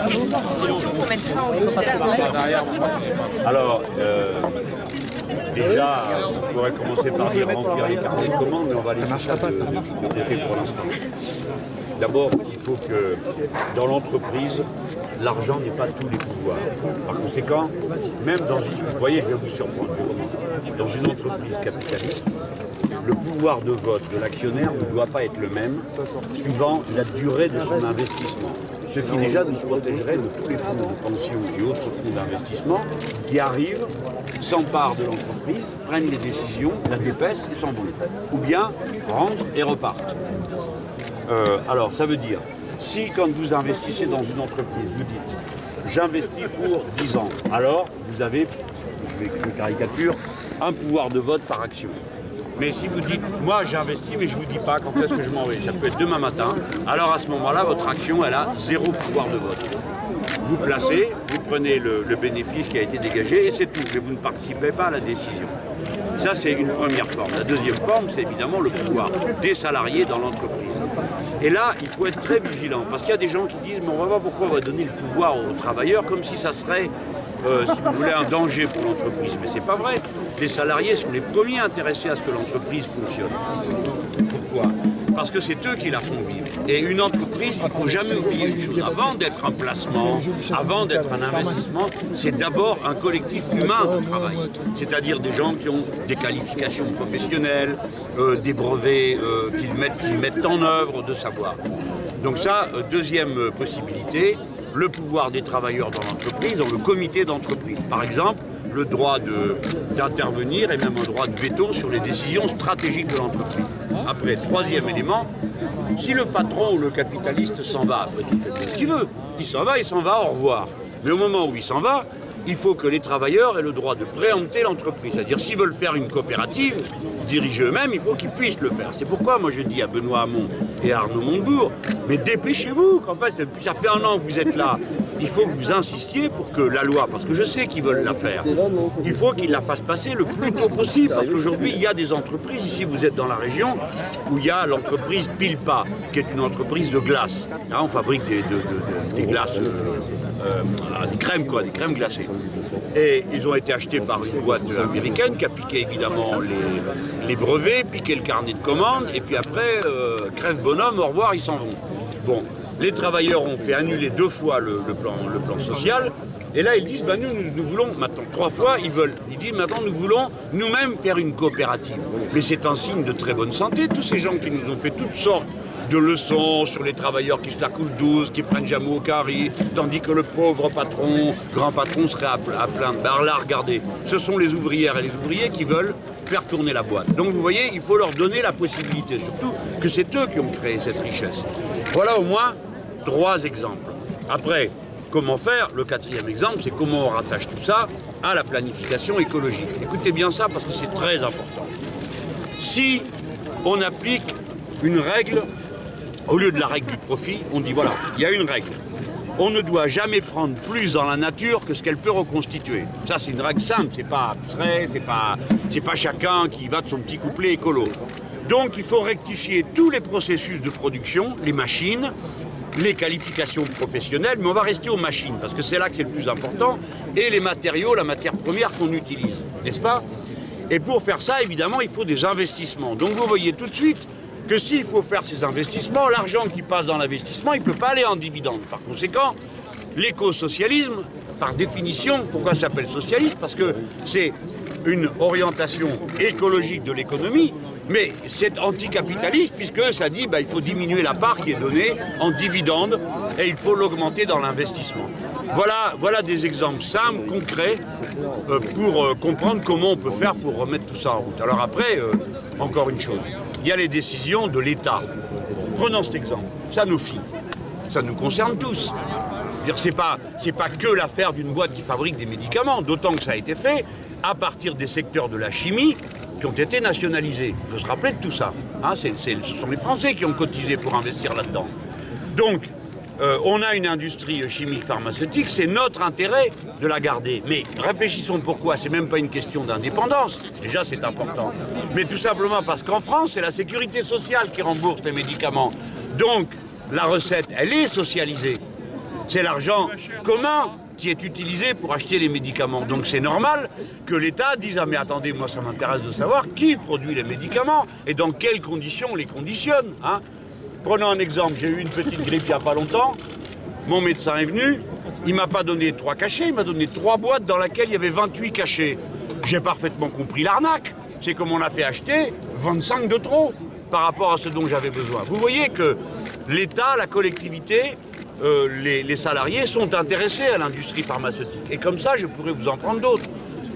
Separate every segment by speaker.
Speaker 1: Quelles sont vos motions pour mettre fin au libéralisme?
Speaker 2: Alors, déjà, on pourrait commencer par dire remplir les carnets de commandes, mais on va les marcher de côté pour l'instant. D'abord, il faut que dans l'entreprise, l'argent n'est pas tous les pouvoirs. Par conséquent, même dans une... Vous voyez, je vais vous surprendre, je commence. Dans une entreprise capitaliste, le pouvoir de vote de l'actionnaire ne doit pas être le même suivant la durée de son investissement. Ce qui déjà nous protégerait de tous les fonds de pension et autres fonds d'investissement qui arrivent, s'emparent de l'entreprise, prennent les décisions, la dépècent et s'en vont. Ou bien rentrent et repartent. Alors ça veut dire, si quand vous investissez dans une entreprise, vous dites j'investis pour 10 ans, alors vous avez, je vais une caricature, un pouvoir de vote par action. Mais si vous dites, moi j'ai investi mais je ne vous dis pas quand est-ce que je m'en vais, ça peut être demain matin, alors à ce moment-là, votre action, elle a 0 pouvoir de vote. Vous placez, vous prenez le bénéfice qui a été dégagé et c'est tout, mais vous ne participez pas à la décision. Ça, c'est une première forme. La deuxième forme, c'est évidemment le pouvoir des salariés dans l'entreprise. Et là, il faut être très vigilant, parce qu'il y a des gens qui disent, mais on ne voit pas pourquoi on va donner le pouvoir aux travailleurs, comme si ça serait, si vous voulez, un danger pour l'entreprise. Mais c'est pas vrai. Les salariés sont les premiers intéressés à ce que l'entreprise fonctionne. Pourquoi ? Parce que c'est eux qui la font vivre. Et une entreprise, il ne faut jamais oublier une chose. Avant d'être un placement, avant d'être un investissement, c'est d'abord un collectif humain de travail. C'est-à-dire des gens qui ont des qualifications professionnelles, des brevets qu'ils mettent en œuvre, de savoir. Donc ça, deuxième possibilité, le pouvoir des travailleurs dans l'entreprise, dans le comité d'entreprise. Par exemple, le droit d'intervenir et même un droit de veto sur les décisions stratégiques de l'entreprise. Après, troisième élément, si le patron ou le capitaliste s'en va, après tout, il fait ce qu'il veut. Il s'en va, au revoir. Mais au moment où il s'en va, il faut que les travailleurs aient le droit de préempter l'entreprise. C'est-à-dire, s'ils veulent faire une coopérative, diriger eux-mêmes, il faut qu'ils puissent le faire. C'est pourquoi moi je dis à Benoît Hamon et à Arnaud Montebourg, mais dépêchez-vous, qu'en fait, ça fait un an que vous êtes là. Il faut que vous insistiez pour que la loi, parce que je sais qu'ils veulent la faire, il faut qu'ils la fassent passer le plus tôt possible. Parce qu'aujourd'hui, il y a des entreprises, ici vous êtes dans la région, où il y a l'entreprise Pilpa, qui est une entreprise de glace. Là, on fabrique des glaces, des crèmes glacées. Et ils ont été achetés par une boîte américaine qui a piqué évidemment les brevets, piqué le carnet de commandes, et puis après, crève bonhomme, au revoir, ils s'en vont. Bon, les travailleurs ont fait annuler 2 fois le plan social, et là ils disent, bah, nous voulons, maintenant 3 fois, ils disent maintenant nous voulons nous-mêmes faire une coopérative. Mais c'est un signe de très bonne santé, tous ces gens qui nous ont fait toutes sortes de leçons sur les travailleurs qui se la coulent douce, qui prennent jamais au carré, tandis que le pauvre patron, grand patron serait à plaindre. Ben alors là, regardez, ce sont les ouvrières et les ouvriers qui veulent faire tourner la boîte. Donc vous voyez, il faut leur donner la possibilité, surtout que c'est eux qui ont créé cette richesse. Voilà au moins 3 exemples. Après, comment faire? Le 4e exemple, c'est comment on rattache tout ça à la planification écologique. Écoutez bien ça parce que c'est très important. Si on applique une règle, au lieu de la règle du profit, on dit voilà, il y a une règle. On ne doit jamais prendre plus dans la nature que ce qu'elle peut reconstituer. Ça, c'est une règle simple, c'est pas abstrait, c'est pas chacun qui va de son petit couplet écolo. Donc, il faut rectifier tous les processus de production, les machines, les qualifications professionnelles, mais on va rester aux machines, parce que c'est là que c'est le plus important, et les matériaux, la matière première qu'on utilise, n'est-ce pas? Et pour faire ça, évidemment, il faut des investissements. Donc, vous voyez tout de suite que s'il faut faire ces investissements, l'argent qui passe dans l'investissement, il ne peut pas aller en dividende. Par conséquent, l'éco-socialisme, par définition, pourquoi ça s'appelle socialisme? Parce que c'est une orientation écologique de l'économie, mais c'est anticapitaliste puisque ça dit il faut diminuer la part qui est donnée en dividende et il faut l'augmenter dans l'investissement. Voilà des exemples simples, concrets, pour comprendre comment on peut faire pour remettre tout ça en route. Alors après, encore une chose, il y a les décisions de l'État. Prenons cet exemple, Sanofi, ça nous concerne tous. C'est pas que l'affaire d'une boîte qui fabrique des médicaments, d'autant que ça a été fait à partir des secteurs de la chimie qui ont été nationalisés. Il faut se rappeler de tout ça. Hein, ce sont les Français qui ont cotisé pour investir là-dedans. Donc, on a une industrie chimique pharmaceutique, c'est notre intérêt de la garder. Mais réfléchissons pourquoi, c'est même pas une question d'indépendance, déjà c'est important. Mais tout simplement parce qu'en France, c'est la sécurité sociale qui rembourse les médicaments. Donc, la recette, elle est socialisée. C'est l'argent commun qui est utilisé pour acheter les médicaments. Donc c'est normal que l'État dise « Ah mais attendez, moi ça m'intéresse de savoir qui produit les médicaments et dans quelles conditions on les conditionne. Hein ?» Prenons un exemple, j'ai eu une petite grippe il n'y a pas longtemps, mon médecin est venu, il ne m'a pas donné 3 cachets, il m'a donné 3 boîtes dans lesquelles il y avait 28 cachets. J'ai parfaitement compris l'arnaque, c'est comme on a fait acheter 25 de trop par rapport à ce dont j'avais besoin. Vous voyez que l'État, la collectivité, les salariés sont intéressés à l'industrie pharmaceutique. Et comme ça, je pourrais vous en prendre d'autres.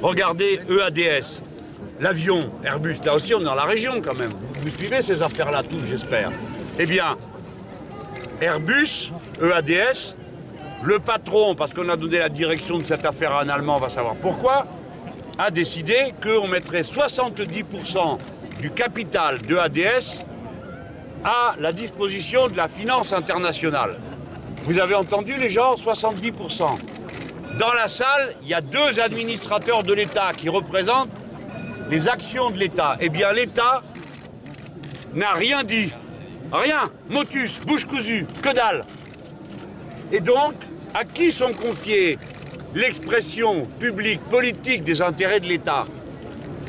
Speaker 2: Regardez EADS, l'avion, Airbus, là aussi on est dans la région quand même. Vous suivez ces affaires-là tous, j'espère. Eh bien, Airbus, EADS, le patron, parce qu'on a donné la direction de cette affaire à un Allemand, on va savoir pourquoi, a décidé qu'on mettrait 70% du capital de EADS à la disposition de la finance internationale. Vous avez entendu les gens, 70%. Dans la salle, il y a 2 administrateurs de l'État qui représentent les actions de l'État. Eh bien, l'État n'a rien dit. Rien. Motus, bouche cousue, que dalle. Et donc, à qui sont confiées l'expression publique, politique des intérêts de l'État?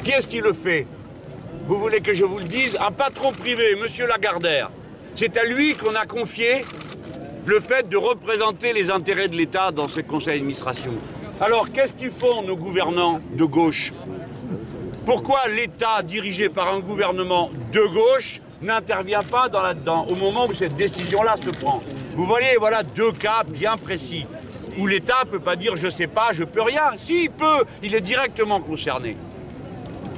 Speaker 2: Qui est-ce qui le fait? Vous voulez que je vous le dise? Un patron privé, M. Lagardère. C'est à lui qu'on a confié le fait de représenter les intérêts de l'État dans ces conseils d'administration. Alors, qu'est-ce qu'ils font, nos gouvernants de gauche? Pourquoi l'État, dirigé par un gouvernement de gauche, n'intervient pas là-dedans, au moment où cette décision-là se prend? Vous voyez, voilà 2 cas bien précis, où l'État ne peut pas dire « je ne sais pas, je ne peux rien ». Si, il peut, il est directement concerné.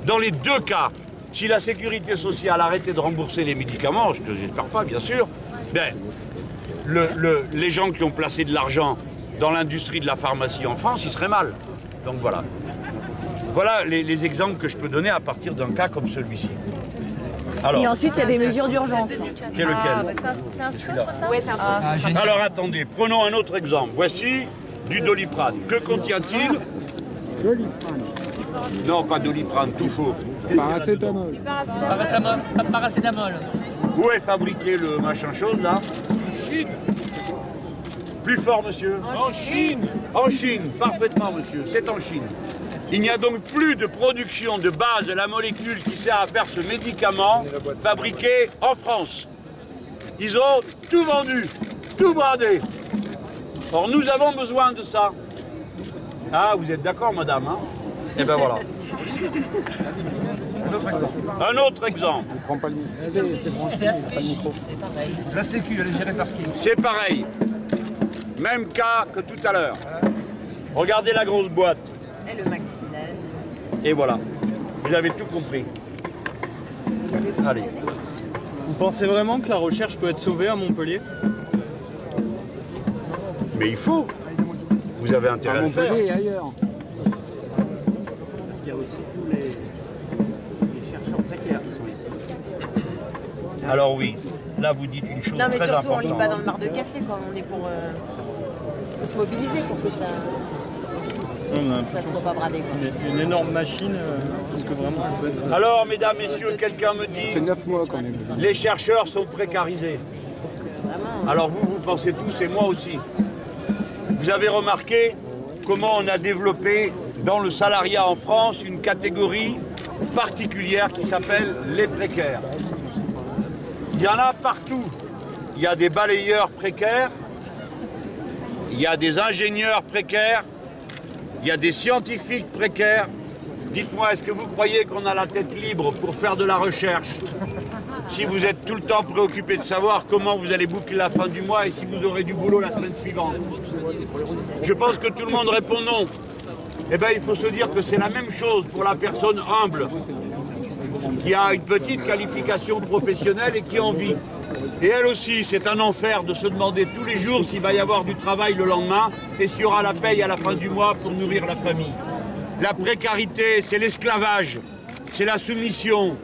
Speaker 2: Dans les 2 cas, si la sécurité sociale arrêtait de rembourser les médicaments, ce que je n'espère pas, bien sûr, ben, les gens qui ont placé de l'argent dans l'industrie de la pharmacie en France, ils seraient mal. Donc voilà. Voilà les exemples que je peux donner à partir d'un cas comme celui-ci. Alors,
Speaker 3: et ensuite, il y a des mesures d'urgence.
Speaker 2: C'est lequel?
Speaker 1: C'est un feutre, ça? Oui, c'est un feutre.
Speaker 2: Alors attendez, prenons un autre exemple. Voici du Doliprane. Que contient-il?
Speaker 4: Doliprane.
Speaker 2: Non, pas Doliprane, tout faux.
Speaker 4: Paracétamol.
Speaker 5: Paracétamol.
Speaker 2: Où est fabriqué le machin chose là?
Speaker 5: Chine.
Speaker 2: Plus fort, monsieur.
Speaker 5: En Chine.
Speaker 2: En Chine, parfaitement, monsieur. C'est en Chine. Il n'y a donc plus de production de base de la molécule qui sert à faire ce médicament fabriqué en France. Ils ont tout vendu, tout bradé. Or, nous avons besoin de ça. Ah, vous êtes d'accord, madame, hein? Eh bien, voilà. Un autre exemple.
Speaker 4: C'est
Speaker 1: Aspégie, c'est pareil.
Speaker 6: La Sécu, elle est gérée par qui?
Speaker 2: C'est pareil. Même cas que tout à l'heure. Regardez la grosse boîte.
Speaker 1: Et le maxillaire.
Speaker 2: Et voilà. Vous avez tout compris. Allez.
Speaker 7: Vous pensez vraiment que la recherche peut être sauvée à Montpellier?
Speaker 2: Mais il faut. Vous avez intérêt à le faire.
Speaker 4: Montpellier et ailleurs.
Speaker 7: Il y a aussi tous les chercheurs précaires qui sont ici.
Speaker 2: Alors oui, là vous dites une chose
Speaker 1: Non, mais
Speaker 2: très
Speaker 1: surtout, on
Speaker 2: importante.
Speaker 1: lit pas dans le mar de café, quoi. On est pour se mobiliser pour que ça soit pas bradé, quoi.
Speaker 7: Une énorme machine que vraiment elle peut être...
Speaker 2: Alors, mesdames, messieurs, quelqu'un me
Speaker 4: Ça
Speaker 2: dit,
Speaker 4: fait 9 mois quand même.
Speaker 2: les chercheurs sont précarisés. Alors vous pensez tous, et moi aussi. Vous avez remarqué comment on a développé dans le salariat en France une catégorie particulière qui s'appelle les précaires. Il y en a partout. Il y a des balayeurs précaires, il y a des ingénieurs précaires, il y a des scientifiques précaires. Dites-moi, est-ce que vous croyez qu'on a la tête libre pour faire de la recherche si vous êtes tout le temps préoccupé de savoir comment vous allez boucler la fin du mois et si vous aurez du boulot la semaine suivante? Je pense que tout le monde répond non. Eh bien, il faut se dire que c'est la même chose pour la personne humble qui a une petite qualification professionnelle et qui en vit. Et elle aussi, c'est un enfer de se demander tous les jours s'il va y avoir du travail le lendemain et s'il y aura la paye à la fin du mois pour nourrir la famille. La précarité, c'est l'esclavage, c'est la soumission,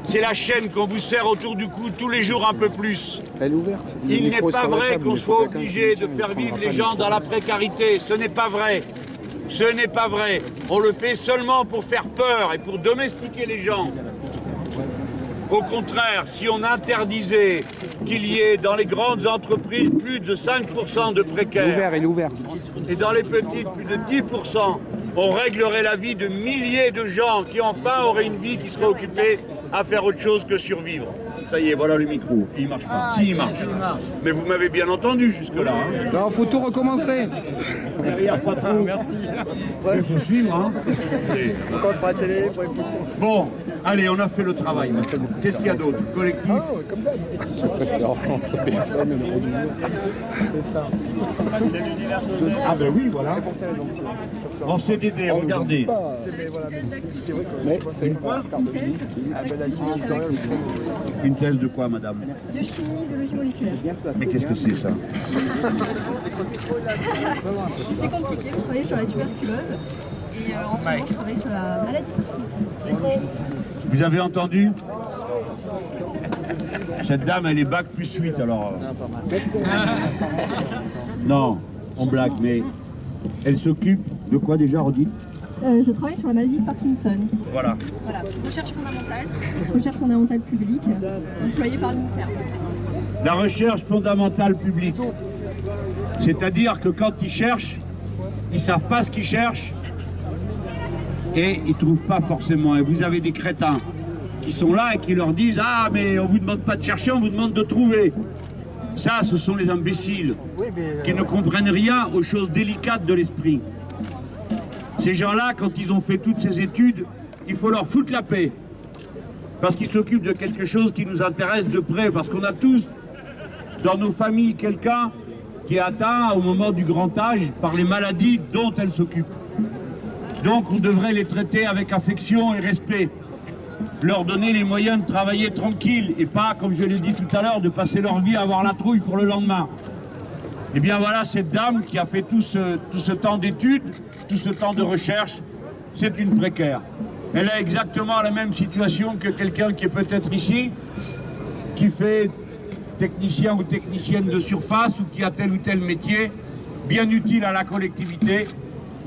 Speaker 2: c'est la chaîne qu'on vous serre autour du cou tous les jours un peu plus.
Speaker 4: Elle est ouverte.
Speaker 2: Il n'est pas vrai qu'on soit obligé de faire vivre les gens dans la précarité. Ce n'est pas vrai. Ce n'est pas vrai. On le fait seulement pour faire peur et pour domestiquer les gens. Au contraire, si on interdisait qu'il y ait dans les grandes entreprises plus de 5% de précaires.
Speaker 4: Il est ouvert.
Speaker 2: Et dans les petites, plus de 10%. On réglerait la vie de milliers de gens qui enfin auraient une vie qui serait occupée à faire autre chose que survivre. Ça y est, voilà le micro. Il marche pas. Si, il marche. Mais vous m'avez bien entendu jusque-là. Hein.
Speaker 4: Non, faut tout recommencer.
Speaker 2: Derrière, pas trop. Merci. Il faut suivre. Hein.
Speaker 3: Quand je prends la télé, pour les photos.
Speaker 2: Bon, allez, on a fait le travail. Qu'est-ce qu'il y a d'autre? Collectif.
Speaker 3: Oh, comme d'hab. C'est ça.
Speaker 2: Ah ben oui, voilà. En CDD, regardez.
Speaker 3: Mais voilà, mais c'est vrai que c'est
Speaker 2: Quoi?
Speaker 3: Ah ben la ligne éditoriale,
Speaker 2: Une thèse de quoi, madame?
Speaker 6: Biochimie, biologie moléculaire.
Speaker 2: Mais qu'est-ce que c'est ça?
Speaker 6: C'est compliqué, je travaille sur la tuberculose et en ce moment je travaille sur la maladie de Parkinson.
Speaker 2: Vous avez entendu? Cette dame, elle est bac plus 8, alors. Non, on blague, mais elle s'occupe de quoi déjà, redites?
Speaker 6: Je travaille sur la maladie de Parkinson.
Speaker 2: Voilà.
Speaker 6: Voilà, recherche fondamentale publique, employée par l'INSERM.
Speaker 2: La recherche fondamentale publique. C'est-à-dire que quand ils cherchent, ils ne savent pas ce qu'ils cherchent et ils ne trouvent pas forcément. Et vous avez des crétins qui sont là et qui leur disent « Ah, mais on ne vous demande pas de chercher, on vous demande de trouver ». Ça, ce sont les imbéciles qui ne comprennent rien aux choses délicates de l'esprit. Ces gens-là, quand ils ont fait toutes ces études, il faut leur foutre la paix. Parce qu'ils s'occupent de quelque chose qui nous intéresse de près. Parce qu'on a tous, dans nos familles, quelqu'un qui est atteint au moment du grand âge par les maladies dont elles s'occupent. Donc on devrait les traiter avec affection et respect. Leur donner les moyens de travailler tranquille et pas, comme je l'ai dit tout à l'heure, de passer leur vie à avoir la trouille pour le lendemain. Et bien voilà, cette dame qui a fait tout ce temps d'études, tout ce temps de recherche, c'est une précaire. Elle a exactement la même situation que quelqu'un qui est peut-être ici, qui fait technicien ou technicienne de surface ou qui a tel ou tel métier, bien utile à la collectivité.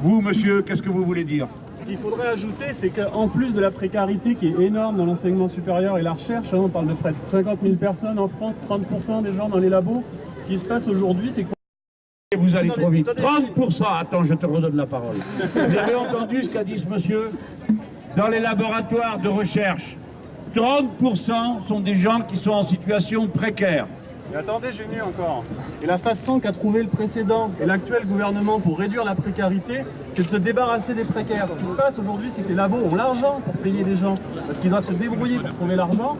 Speaker 2: Vous, monsieur, qu'est-ce que vous voulez dire?
Speaker 8: Ce qu'il faudrait ajouter, c'est qu'en plus de la précarité qui est énorme dans l'enseignement supérieur et la recherche, on parle de près de 50 000 personnes en France, 30% des gens dans les labos, ce qui se passe aujourd'hui, c'est que...
Speaker 2: Vous allez trop vite. 30%, attends, je te redonne la parole. Vous avez entendu ce qu'a dit ce monsieur? Dans les laboratoires de recherche, 30% sont des gens qui sont en situation précaire.
Speaker 8: Mais attendez, j'ai mieux encore. Et la façon qu'a trouvé le précédent et l'actuel gouvernement pour réduire la précarité, c'est de se débarrasser des précaires. Ce qui se passe aujourd'hui, c'est que les labos ont l'argent pour payer les gens, parce qu'ils doivent se débrouiller pour trouver l'argent.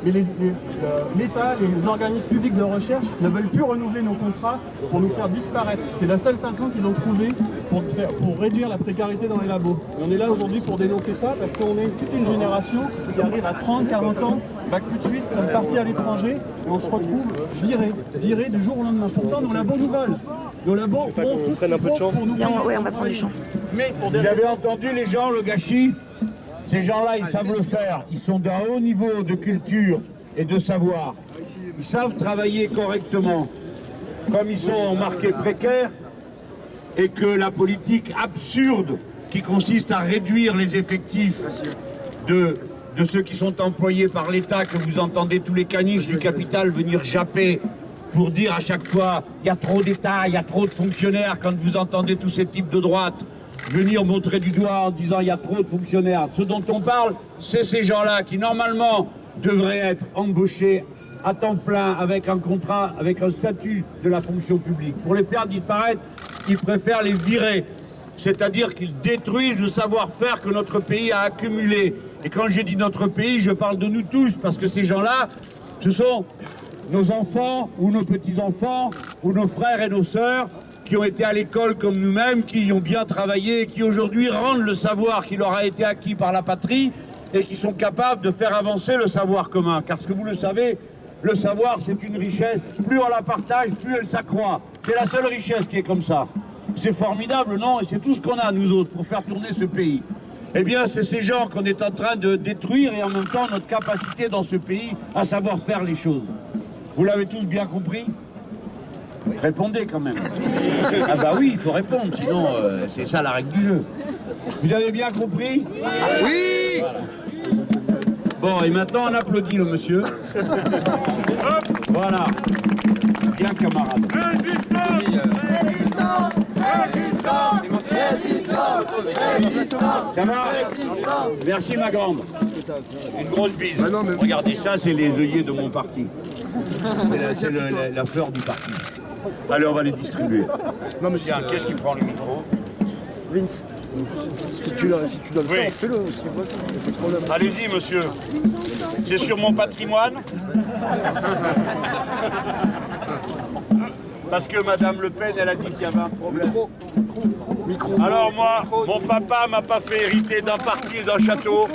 Speaker 8: Mais l'État, les organismes publics de recherche ne veulent plus renouveler nos contrats pour nous faire disparaître. C'est la seule façon qu'ils ont trouvé pour réduire la précarité dans les labos. Et on est là aujourd'hui pour dénoncer ça parce qu'on est toute une génération qui arrive à 30, 40 ans, bac plus de 8, sommes partis à l'étranger et on se retrouve virés du jour au lendemain. Pourtant, nos labos nous veulent. Nos labos font tout ce qu'il faut pour nous payer.
Speaker 1: Ouais, on va prendre du champ.
Speaker 8: Mais pour des
Speaker 2: Vous avez entendu les gens, le gâchis? Ces gens-là, ils savent le faire. Ils sont d'un haut niveau de culture et de savoir. Ils savent travailler correctement. Comme ils sont marqués précaires et que la politique absurde qui consiste à réduire les effectifs de ceux qui sont employés par l'État, que vous entendez tous les caniches du capital venir japper pour dire à chaque fois il y a trop d'État, il y a trop de fonctionnaires, quand vous entendez tous ces types de droite venir montrer du doigt en disant il y a trop de fonctionnaires. Ce dont on parle, c'est ces gens-là qui normalement devraient être embauchés à temps plein avec un contrat, avec un statut de la fonction publique. Pour les faire disparaître, ils préfèrent les virer. C'est-à-dire qu'ils détruisent le savoir-faire que notre pays a accumulé. Et quand j'ai dit notre pays, je parle de nous tous, parce que ces gens-là, ce sont nos enfants ou nos petits-enfants ou nos frères et nos sœurs qui ont été à l'école comme nous-mêmes, qui y ont bien travaillé et qui aujourd'hui rendent le savoir qui leur a été acquis par la patrie et qui sont capables de faire avancer le savoir commun. Car ce que vous le savez, le savoir c'est une richesse, plus on la partage, plus elle s'accroît. C'est la seule richesse qui est comme ça. C'est formidable, non? Et c'est tout ce qu'on a, nous autres, pour faire tourner ce pays. Eh bien, c'est ces gens qu'on est en train de détruire et en même temps notre capacité dans ce pays à savoir faire les choses. Vous l'avez tous bien compris? Répondez quand même. Ah bah oui, il faut répondre, sinon c'est ça la règle du jeu. Vous avez bien compris?
Speaker 4: Oui.
Speaker 2: Voilà. Bon, et maintenant on applaudit le monsieur. Hop. Voilà. Bien, camarade. Ça va? Merci, ma grande. Une grosse bise. Regardez, ça, c'est les œillets de mon parti. C'est la fleur du parti. Allez, on va les distribuer.
Speaker 3: Non, mais
Speaker 2: Tiens, qu'est-ce qui prend le micro?
Speaker 3: Vince, si tu dois le faire, fais-le aussi. Pas de problème.
Speaker 2: Allez-y, monsieur. C'est sur mon patrimoine. Parce que Madame Le Pen, elle a dit qu'il y avait un problème.
Speaker 3: Micro.
Speaker 2: Alors moi, mon papa m'a pas fait hériter d'un parti et d'un château.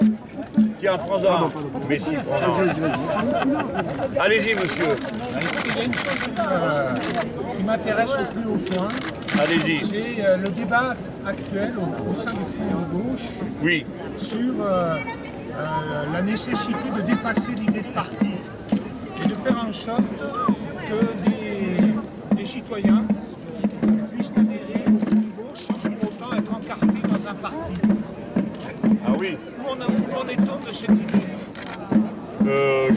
Speaker 2: Tiens, prends-en un. Mais si, prends-en un. Allez-y, monsieur.
Speaker 9: Il y a une chose qui m'intéresse au plus haut point.
Speaker 2: Allez-y.
Speaker 9: C'est le débat actuel au sein du Front de gauche
Speaker 2: Oui.
Speaker 9: sur la nécessité de dépasser l'idée de parti et de faire en sorte que des citoyens puissent adhérer au Front de gauche sans pour autant être encartés dans un parti.
Speaker 2: Ah oui.
Speaker 9: Où en est-on de cette idée?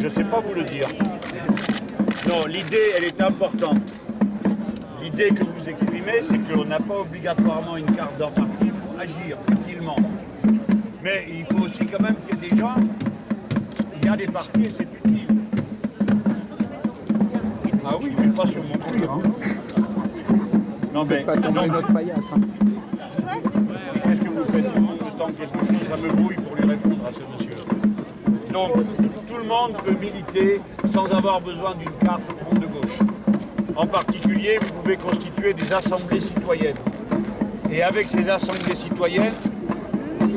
Speaker 2: Je sais pas vous le dire. Non, l'idée, elle est importante. L'idée que vous exprimez, c'est qu'on n'a pas obligatoirement une carte d'un parti pour agir utilement. Mais il faut aussi quand même qu'il y ait des gens, il y a des partis et c'est utile. Ah oui, mais pas sur mon cuir. Hein. Non mais,
Speaker 3: Pas tomber notre paillasse. Hein.
Speaker 2: et qu'est-ce que vous faites tout le monde le temps quelque chose? Ça me brouille pour lui répondre à ce monsieur. Donc, tout le monde peut militer sans avoir besoin d'une carte au Front de gauche. En particulier, vous pouvez constituer des assemblées citoyennes. Et avec ces assemblées citoyennes,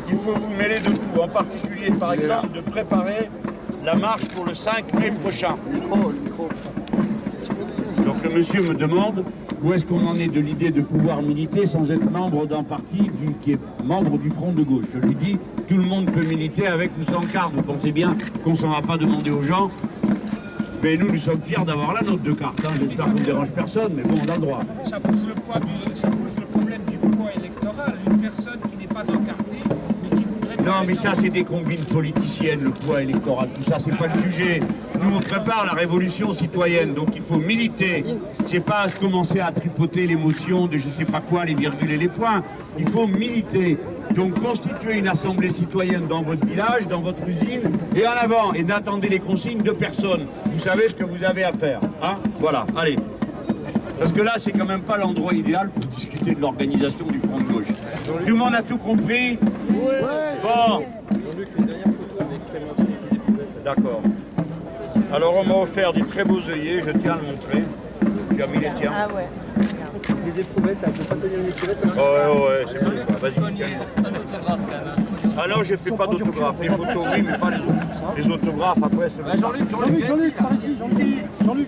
Speaker 2: il faut vous mêler de tout. En particulier, par exemple, de préparer la marche pour le 5 mai prochain. Donc le monsieur me demande où est-ce qu'on en est de l'idée de pouvoir militer sans être membre d'un parti qui est membre du Front de gauche. Je lui dis, tout le monde peut militer avec ou sans carte. Vous pensez bien qu'on ne s'en va pas demander aux gens. Mais nous sommes fiers d'avoir la note de carte. Hein. J'espère qu'on ne dérange personne, mais bon, on a le droit.
Speaker 9: Ça pose le problème du poids électoral. Une personne qui n'est pas encartée, mais qui voudrait...
Speaker 2: Non, mais ça, c'est des combines politiciennes, le poids électoral, tout ça, c'est pas le sujet. Nous, on prépare la révolution citoyenne, donc il faut militer. C'est pas commencer à tripoter l'émotion de je sais pas quoi, les virgules et les points. Il faut militer. Donc constituez une assemblée citoyenne dans votre village, dans votre usine, et en avant, et n'attendez les consignes de personne. Vous savez ce que vous avez à faire. Hein? Voilà, allez. Parce que là, c'est quand même pas l'endroit idéal pour discuter de l'organisation du Front de gauche. Tout le monde a tout compris? Bon. D'accord. Alors on m'a offert des très beaux œillets, je tiens à le montrer. Tu as mis les tiens?
Speaker 1: Ah ouais.
Speaker 3: Les éprouvettes, elle peut pas tenir une éprouvette.
Speaker 2: Ouais, c'est bon. Vas-y, tiens. Ah non, je fais pas d'autographe. Les photos, oui, mais pas les autres. Les autographes, après, c'est...
Speaker 8: Jean-Luc, par ici. Jean-Luc.